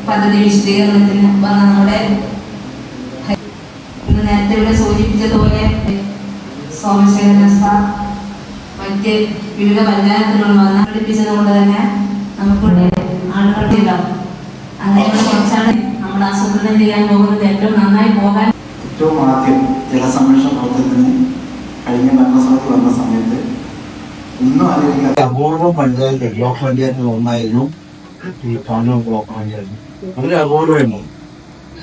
പദ്ധതി വിശദീകരണത്തിന് വന്ന നമ്മുടെ നേരത്തെ ഇവിടെ സൂചിപ്പിച്ചതുപോലെ സോമശേഖരൻ സാർ മറ്റ് വിവിധ പഞ്ചായത്തുകളിൽ വന്ന് പഠിപ്പിച്ചത് കൊണ്ട് തന്നെ നമുക്കിവിടെ ആളുകളുടെ ഉണ്ടാവും. അങ്ങനെയുള്ള കുറച്ചാണ് നമ്മൾ ആസൂത്രണം ചെയ്യാൻ പോകുന്നത്. ഏറ്റവും നന്നായി പോകാൻ ഏറ്റവും ആദ്യം ജലസംരക്ഷണ പ്രവർത്തനത്തിന് കഴിഞ്ഞ ഭരണസമിതി വന്ന സമയത്ത് ഒന്നും ആലോചിക്കാതെ അപൂർവം പഞ്ചായത്ത് ബ്ലോക്ക് പഞ്ചായത്തിൽ ഒന്നായിരുന്നു ഈ പാനൂർ ബ്ലോക്ക് പഞ്ചായത്ത്. വളരെ അപൂർവമായിരുന്നു.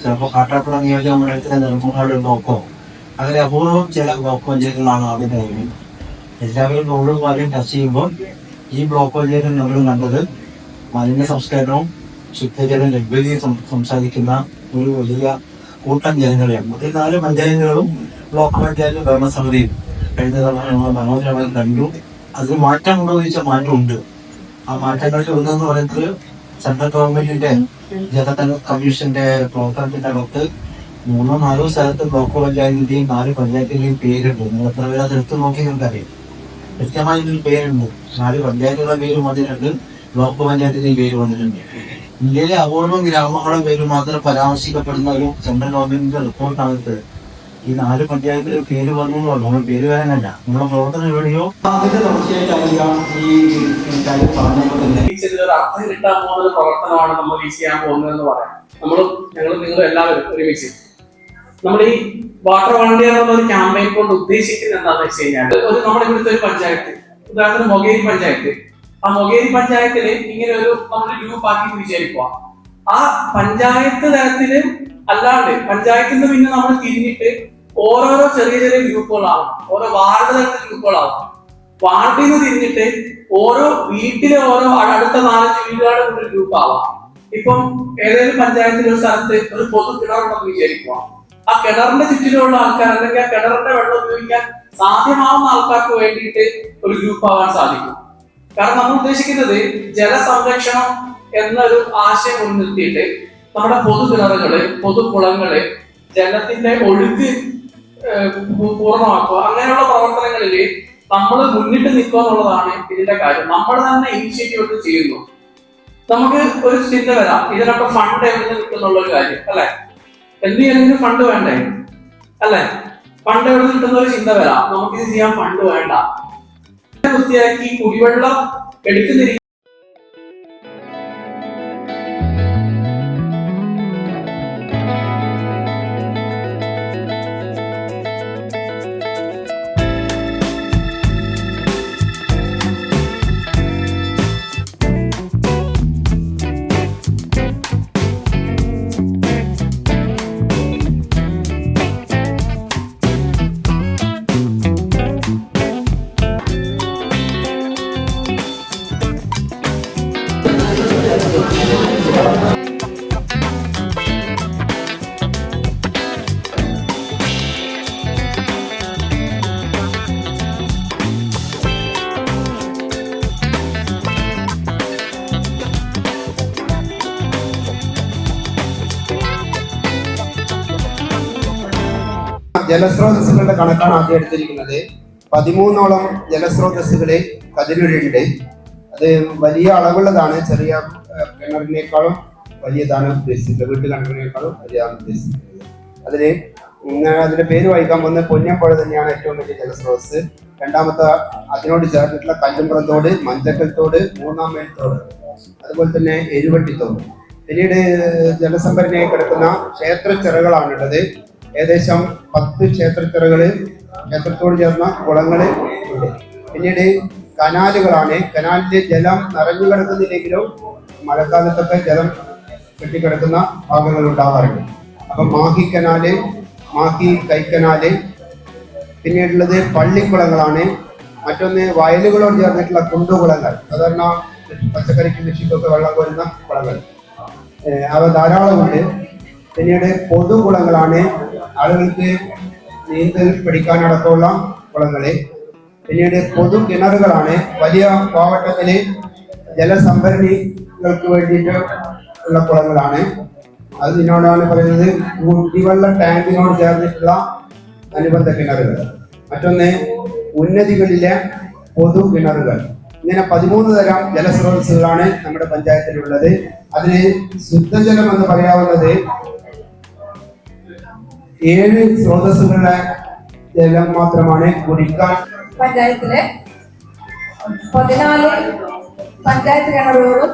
ചിലപ്പോൾ കാട്ടാപ്പുറ നിയോജക മണ്ഡലത്തിലെ നെടുമങ്ങാട് ബ്ലോക്കോ അങ്ങനെ അപൂർവം ചില ബ്ലോക്ക് പഞ്ചായത്തുകളാണ് ആദ്യം കഴിഞ്ഞത്. എല്ലാവരും റോഡും കാര്യം ടച്ച് ചെയ്യുമ്പോൾ ഈ ബ്ലോക്ക് പഞ്ചായത്തിൽ നമ്മൾ കണ്ടത് മാലിന്യ സംസ്കരണവും ശുദ്ധജല ലഭ്യതയും സംസാരിക്കുന്ന ഒരു വലിയ കൂട്ടം ജനങ്ങളെയാണ്. ഈ 4 പഞ്ചായത്തുകളും ബ്ലോക്ക് പഞ്ചായത്ത് ഭരണസമിതിയും കഴിഞ്ഞ തവണ നമ്മൾ മനോഹരമായി കണ്ടു. അത് മാറ്റം ഉണ്ടോ എന്ന് ചോദിച്ചാൽ മാറ്റമുണ്ട്. ആ മാറ്റങ്ങളിൽ ഒന്നെന്ന് പറയുന്നത് സെൻട്രൽ ഗവൺമെന്റിന്റെ ജലധന കമ്മീഷന്റെ പ്രവർത്തനത്തിന്റെ അകത്ത് 3-4 സ്ഥലത്ത് ബ്ലോക്ക് പഞ്ചായത്തിന്റെയും 4 പഞ്ചായത്തിന്റെയും പേരുണ്ട്. നിങ്ങൾ എത്ര പേര് അത് എടുത്തു നോക്കി നിങ്ങൾക്കറിയാം. കൃത്യമായി പേരുണ്ട്. 4 പഞ്ചായത്തുകളുടെ പേര് വന്നിട്ടുണ്ട്, ബ്ലോക്ക് പഞ്ചായത്തിന്റെയും പേര് വന്നിട്ടുണ്ട്. ഇന്ത്യയിലെ അപൂർവം ഗ്രാമങ്ങളുടെ പേര് മാത്രം പരാമർശിക്കപ്പെടുന്ന ഒരു സെൻട്രൽ ഗവൺമെന്റിന്റെ റിപ്പോർട്ടാണിത്. ഈ 4 പഞ്ചായത്തിൽ പേര് വന്നു നമ്മൾ പേര് വരാനല്ല, നമ്മുടെ പ്രവർത്തനം എവിടെയോ അതിന്റെ തുടർച്ചയായിട്ടായിരിക്കാം ഈ കാര്യം പറഞ്ഞപ്പോൾ തന്നെ അർത്ഥം കിട്ടാൻ പോകുന്ന പ്രവർത്തനമാണ് നമ്മൾ ഈ ചെയ്യാൻ പോകുന്നതെന്ന് പറയാം. നിങ്ങൾ എല്ലാവരും ഒരുമിച്ച് നമ്മൾ ഈ വാട്ടർ വളണ്ടിയർ എന്നുള്ള ഒരു ക്യാമ്പയിൻ കൊണ്ട് ഉദ്ദേശിക്കുന്നത് എന്താണെന്ന് വെച്ച് കഴിഞ്ഞാൽ നമ്മുടെ ഇവിടുത്തെ ഒരു പഞ്ചായത്ത്, ഉദാഹരണത്തിന് മൊകേരി പഞ്ചായത്ത്. ആ മൊകേരി പഞ്ചായത്തില് ഇങ്ങനെ ഒരു നമ്മൾ ഗ്രൂപ്പ് ആക്കി വിചാരിക്കുക. ആ പഞ്ചായത്ത് തലത്തില് അല്ലാണ്ട് പഞ്ചായത്തിൽ നിന്ന് പിന്നെ നമ്മൾ തിരിഞ്ഞിട്ട് ഓരോരോ ചെറിയ ചെറിയ ഗ്രൂപ്പുകളാവും, ഓരോ വാർഡ് തലത്തിൽ ഗ്രൂപ്പുകളാവും. വാർഡിൽ നിന്ന് തിരിഞ്ഞിട്ട് ഓരോ വീട്ടിലെ ഓരോ അടുത്ത 4-5 വീടുകളുടെ ഒരു ഗ്രൂപ്പ് ആവാം. ഇപ്പം ഏതെങ്കിലും പഞ്ചായത്തിലെ ഒരു സ്ഥലത്ത് ഒരു പൊതു കിണറുണ്ടെന്ന് വിചാരിക്കുക. ആ കിണറിന്റെ ചുറ്റിലുള്ള ആൾക്കാർ അല്ലെങ്കിൽ ആ കിണറിന്റെ വെള്ളം ഉപയോഗിക്കാൻ സാധ്യമാവുന്ന ആൾക്കാർക്ക് വേണ്ടിയിട്ട് ഒരു ഗ്രൂപ്പ് ആവാൻ സാധിക്കും. കാരണം നമ്മൾ ഉദ്ദേശിക്കുന്നത് ജലസംരക്ഷണം എന്നൊരു ആശയം മുൻനിർത്തിയിട്ട് നമ്മുടെ പൊതു കിണറുകള്, പൊതു കുളങ്ങള്, ജലത്തിന്റെ ഒഴുക്ക് പൂർണ്ണമാക്കുക, അങ്ങനെയുള്ള പ്രവർത്തനങ്ങളിൽ നമ്മൾ മുന്നിട്ട് നിൽക്കുക എന്നുള്ളതാണ് ഇതിന്റെ കാര്യം. നമ്മൾ തന്നെ ഇനിഷ്യേറ്റീവ് എടുത്ത് ചെയ്യുന്നു. നമുക്ക് ഒരു ചിന്ത വരാം, ഇതിനൊക്കെ ഫണ്ട് എവിടെ നിന്ന് കിട്ടുന്നുള്ള ഒരു കാര്യം അല്ലെ. എന്തെങ്കിലും ഫണ്ട് വേണ്ടേ അല്ലെ? ഫണ്ട് എവിടെ നിന്ന് കിട്ടുന്ന ഒരു ചിന്ത വരാം. നമുക്കിത് ചെയ്യാൻ ഫണ്ട് വേണ്ട. വൃത്തിയാക്കി കുടിവെള്ളം എടുക്കുന്ന ജലസ്രോതസ്സുകളുടെ കണക്കാണ് ആദ്യം എടുത്തിരിക്കുന്നത്. 13ഓളം ജലസ്രോതസ്സുകള് കതിരൂരുണ്ട്. അത് വലിയ അളവുള്ളതാണ്, ചെറിയ കിണറിനേക്കാളും വലിയതാണ് ഉദ്ദേശിച്ചത്, വീട്ടു കിണറിനേക്കാളും വലിയതാണ് ഉദ്ദേശിക്കുന്നത്. അതിന്റെ പേര് വായിക്കാൻ പോകുന്നത് പൊന്നമ്പുഴ തന്നെയാണ് ഏറ്റവും വലിയ ജലസ്രോതസ്. രണ്ടാമത്തെ അതിനോട് ചേർന്നിട്ടുള്ള കല്ലുംപുറം തോട്, മഞ്ചക്കൽ തോട്, മൂന്നാം മൈൽ തോട്, അതുപോലെ തന്നെ എരുവട്ടിത്തോട്. പിന്നീട് ജലസംഭരണിയായി കിടക്കുന്ന ക്ഷേത്രച്ചിറകളാണുള്ളത്. ഏകദേശം 10 ക്ഷേത്രത്തോട് ചേർന്ന കുളങ്ങള് ഉണ്ട്. പിന്നീട് കനാലുകളാണ്. കനാലിലെ ജലം നിറഞ്ഞു കിടക്കുന്നില്ലെങ്കിലും മഴക്കാലത്തൊക്കെ ജലം കെട്ടിക്കിടക്കുന്ന ഭാഗങ്ങൾ ഉണ്ടാവാറുണ്ട്. അപ്പൊ മാഹി കനാല്, മാഹി കൈക്കനാല്. പിന്നീടുള്ളത് പള്ളിക്കുളങ്ങളാണ്. മറ്റൊന്ന് വയലുകളോട് ചേർന്നിട്ടുള്ള കുണ്ടുകുളങ്ങൾ, സാധാരണ പച്ചക്കറിക്ക് കൃഷിക്കൊക്കെ വെള്ളം കോരുന്ന കുളങ്ങൾ, അവ ധാരാളമുണ്ട്. പിന്നീട് പൊതുകുളങ്ങളാണ്, ആളുകൾക്ക് നീന്തൽ പഠിക്കാനടക്കമുള്ള കുളങ്ങള്. പിന്നീട് പൊതു കിണറുകളാണ്. വലിയ പാവട്ടത്തില് ജലസംഭരണികൾക്ക് വേണ്ടിയിട്ട് ഉള്ള കുളങ്ങളാണ്. അതിനോടാണ് പറയുന്നത് കുടിവെള്ള ടാങ്കിനോട് ചേർന്നിട്ടുള്ള അനുബന്ധ കിണറുകൾ. മറ്റൊന്ന് ഉന്നതികളിലെ പൊതു കിണറുകൾ. ഇങ്ങനെ 13 തരം ജലസ്രോതസ്സുകളാണ് നമ്മുടെ പഞ്ചായത്തിലുള്ളത്. അതിന് ശുദ്ധജലം എന്ന് പറയാവുന്നത് 7 സ്രോതസ്സുകളുടെ ജലം മാത്രമാണ് കുടിക്കാൻ. പഞ്ചായത്തിലെ 14 പഞ്ചായത്ത് കിണറുകളും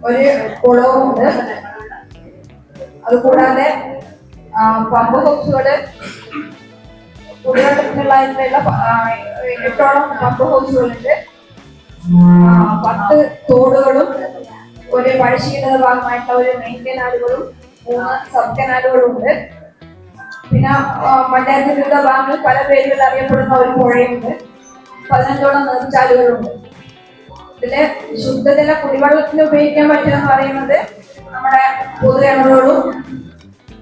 ഒരു കുളവും ഉണ്ട്. അതുകൂടാതെ പമ്പ് ഹൗസുകള് കുടിവെള്ളത്തിനുള്ള 8ഓളം പമ്പ് ഹൗസുകളുണ്ട്. 10 തോടുകളും ഒരു പഴശ്ശീലത ഭാഗമായിട്ടുള്ള ഒരു മെയിൻ കനാലുകളും 3 സബ് കനാലുകളും ഉണ്ട്. പിന്നെ പഞ്ചായത്തിന്റെ വിവിധ ഭാഗങ്ങളിൽ പല പേരുകളിൽ അറിയപ്പെടുന്ന ഒരു പുഴയുണ്ട്. 15ഓളം നീർച്ചാലുകളുണ്ട്. ഇതില് ശുദ്ധജല കുടിവെള്ളത്തിന് ഉപയോഗിക്കാൻ പറ്റുമെന്ന് പറയുന്നത് നമ്മുടെ പൊതു കിണറുകളും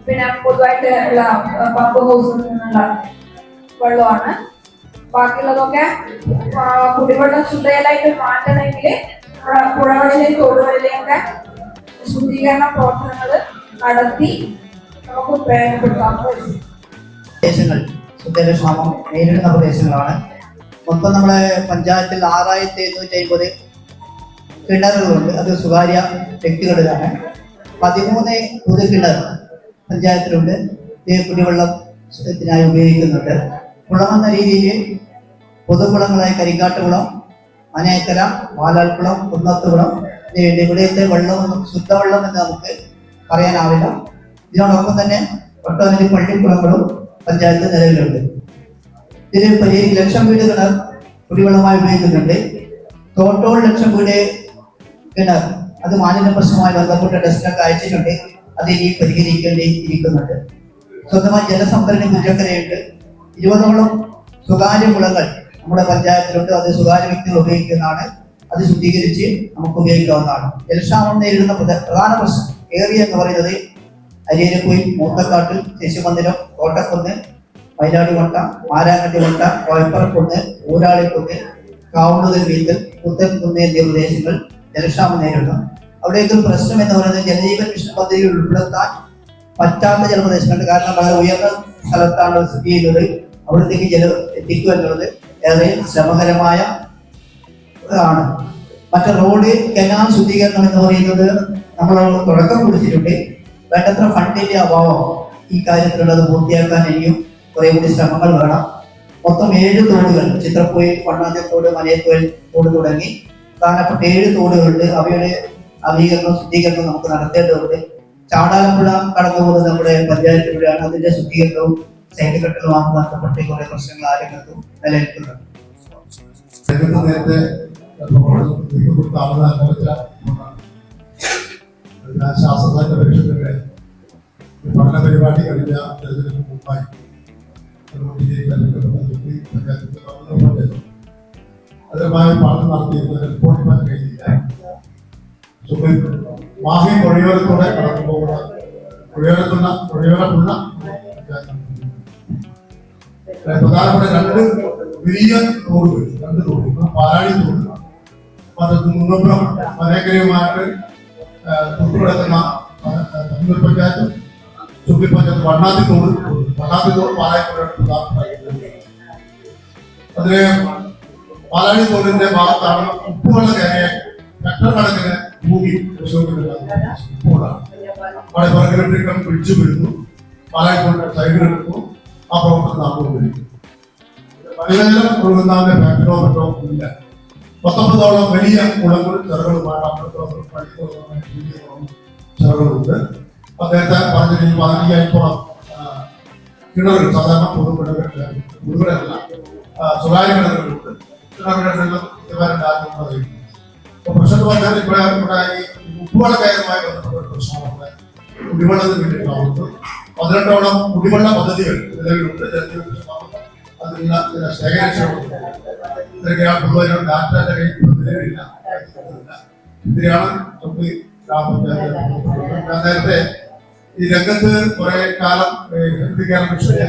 പിന്നെ പൊതുവായിട്ട് ഉള്ള പമ്പ് ഹൗസിൽ നിന്നുള്ള വെള്ളമാണ്. ബാക്കിയുള്ളതൊക്കെ കുടിവെള്ളം ശുദ്ധജലമായിട്ട് മാറ്റണമെങ്കിൽ പുഴകളിലെയും തോടുകളിലെയും ഒക്കെ ശുദ്ധീകരണ പ്രവർത്തനങ്ങൾ നടത്തി നമുക്ക് പ്രയോജനപ്പെടുത്താൻ പറ്റും. പ്രദേശങ്ങൾ ശുദ്ധജലക്ഷാമം നേരിടുന്ന പ്രദേശങ്ങളാണ്. മൊത്തം നമ്മുടെ പഞ്ചായത്തിൽ 6750 കിണറുകളുണ്ട്. അത് സ്വകാര്യ വ്യക്തികളുടെതാണ്. 13 പൊതു കിണർ പഞ്ചായത്തിലുണ്ട്. ഇത് കുടിവെള്ളത്തിനായി ഉപയോഗിക്കുന്നുണ്ട്. കുളമെന്ന രീതിയിൽ പൊതുകുളങ്ങളായ കരിക്കാട്ടുകുളം, മനേക്കര, പാലാൽക്കുളം, കുന്നത്തുകുളം എന്നിവയുണ്ട്. ഇവിടുത്തെ വെള്ളമൊന്നും ശുദ്ധവെള്ളം എന്ന് നമുക്ക് പറയാനാവില്ല. ഇതിനോടൊപ്പം തന്നെ ഒട്ടനവധി പള്ളിക്കുളങ്ങളും പഞ്ചായത്ത് നിലവിലുണ്ട്. ഇതിൽ 1 ലക്ഷം വീട് കിണർ കുടിവെള്ളമായി ഉപയോഗിക്കുന്നുണ്ട്. തൊണ്ണൂറ് ലക്ഷം വീട് കിണർ അത് മാലിന്യ പ്രശ്നവുമായി ബന്ധപ്പെട്ട ടെസ്റ്റിനൊക്കെ അയച്ചിട്ടുണ്ട്. അത് ഇനി പരിഹരിക്കേണ്ടിയിരിക്കുന്നുണ്ട്. സ്വന്തമായി ജലസംഭരണി കുറ്റക്കരയുണ്ട്. 20ഓളം സ്വകാര്യ കുളങ്ങൾ നമ്മുടെ പഞ്ചായത്തിലുണ്ട്. അത് സ്വകാര്യ വ്യക്തികൾ ഉപയോഗിക്കുന്നതാണ്. അത് ശുദ്ധീകരിച്ച് നമുക്ക് ഉപയോഗിക്കാവുന്നതാണ്. ജലക്ഷാമം നേരിടുന്ന പ്രധാന പ്രശ്നം ഏറിയ എന്ന് പറയുന്നത് അരിയരക്കുയിൽ, മൂത്തക്കാട്ടിൽ, ശശിമന്ദിരം, കോട്ടക്കുന്ന്, മൈലാടിമട്ട, മാരാങ്കട്ടിമട്ട, കോയപ്പറക്കുന്ന്, ഊരാളിക്കുന്ന്, കാവുന്നതിൽ വീത്തൽ, പുത്തൻകുന്ന് എന്നീ പ്രദേശങ്ങൾ ജലക്ഷാമം നേരിടുന്നു. അവിടേക്ക് പ്രശ്നം എന്ന് പറയുന്നത് ജലജീവൻ മിഷൻ പദ്ധതിയിൽ ഉൾപ്പെടുത്താൻ പറ്റാത്ത ചില പ്രദേശങ്ങളുണ്ട്. കാരണം വളരെ ഉയർന്ന സ്ഥലത്താണ് സ്ഥിതി ചെയ്യുന്നത്. അവിടത്തേക്ക് ജലം എത്തിക്കുക എന്നുള്ളത് ഏറെ ശ്രമകരമായ ആണ്. മറ്റേ റോഡ്, കനാൽ ശുദ്ധീകരണം എന്ന് പറയുന്നത് നമ്മൾ തുടക്കം കുറിച്ചിട്ടുണ്ട്. വേണ്ടത്ര ഫണ്ടിന്റെ അഭാവം ഈ കാര്യത്തിലുള്ളത് പൂർത്തിയാക്കാൻ ഇനിയും കുറെ കൂടി ശ്രമങ്ങൾ വേണം. മൊത്തം 7 തോടുകൾ, ചിത്രപ്പുഴ, വണ്ണാഞ്ചത്തോട്, മലയത്തോൽ തോട് തുടങ്ങി പ്രധാനപ്പെട്ട 7 തോടുകളുണ്ട്. അവയുടെ നവീകരണവും ശുദ്ധീകരണവും നമുക്ക് നടത്തേണ്ടതുണ്ട്. ചാടാലപ്പുഴ കടന്നു പോകുന്നത് നമ്മുടെ പഞ്ചായത്തിലൂടെയാണ്. അതിന്റെ ശുദ്ധീകരണവും സൈഡ് കെട്ടലുമായി ബന്ധപ്പെട്ട് കുറെ പ്രശ്നങ്ങൾ ആരെങ്കിലും നിലനിൽക്കുന്നുണ്ട്. നേരത്തെ ശാസ്ത്രജ്ഞ പരിഷത്തിന്റെ പഠന പരിപാടി കഴിഞ്ഞ തെരഞ്ഞെടുപ്പിന് മുമ്പായി അതിനുമായി പഠനം നടത്തിയിരുന്ന റിപ്പോർട്ട് കഴിഞ്ഞില്ല. മാഹി പുഴയോരത്തൂടെ കടന്നു പോകുന്ന പുഴയോരത്തുള്ള പ്രധാനപ്പെട്ട 2 വലിയ തോടുകൾ, 2 തോടുകൾ, പാലാഴി തോട്, മറ്റൊന്ന് മുന്നോട്ടും മനേക്കരയുമായിട്ട് തൊട്ടുകിടക്കുന്ന തമിഴ് പഞ്ചായത്ത്, ചുള്ളി പഞ്ചായത്ത്, വണ്ണാത്തി തോട് പാലായിപ്പുഴ. അതില് പാലാഴി തോടിന്റെ ഭാഗത്താണ് ഉപ്പുവെള്ളം കയറിയ ഹെക്ടർ കണക്കിന് ഭൂമി ഉപ്പുകളാണ്. അവിടെ പറകിലും പിടിച്ചു വീഴുന്നു. പാലായിത്തോട് സൈഡിലെടുക്കുന്നു. ആ പ്രവർത്തനം നടന്നുകൊണ്ടിരിക്കുന്നു. മലിനജലം ഒഴുകുന്നതിന്റെ ഫാക്ടറോ മറ്റോ ഇല്ല. 19ഓളം വലിയ കുളങ്ങൾ, ചെറുകളുമാണ്. ചെറുകളുണ്ട്. നേരത്തെ പറഞ്ഞ 15,000 കിണറുകൾ, സാധാരണ പൊതുകിണറല്ല, സ്വകാര്യ കിണറുകളുണ്ട്. കിണറുകളിലെല്ലാം അറിയുന്നു. അപ്പൊ പ്രശ്നം പറഞ്ഞാൽ ഇവിടെ ഈ ഉപ്പുവെള്ള കയറുമായി ബന്ധപ്പെട്ട പ്രശ്നമാണ്. കുടിവെള്ളത്തിന് വേണ്ടിയിട്ടാവുന്നത് 18ഓളം കുടിവെള്ള പദ്ധതികൾ നിലവിലുണ്ട്. അതിനുള്ള ശേഖരിച്ചുകൊണ്ട് ഇതൊക്കെയാണ് ഡാറ്റയുടെ നിലവിലില്ല. ഇതിനാണ് നമുക്ക് ഗ്രാമപഞ്ചായത്ത് നേരത്തെ ഈ രംഗത്ത് കുറെ കാലം ഹെൽത്ത് കെയർ മിഷന്റെ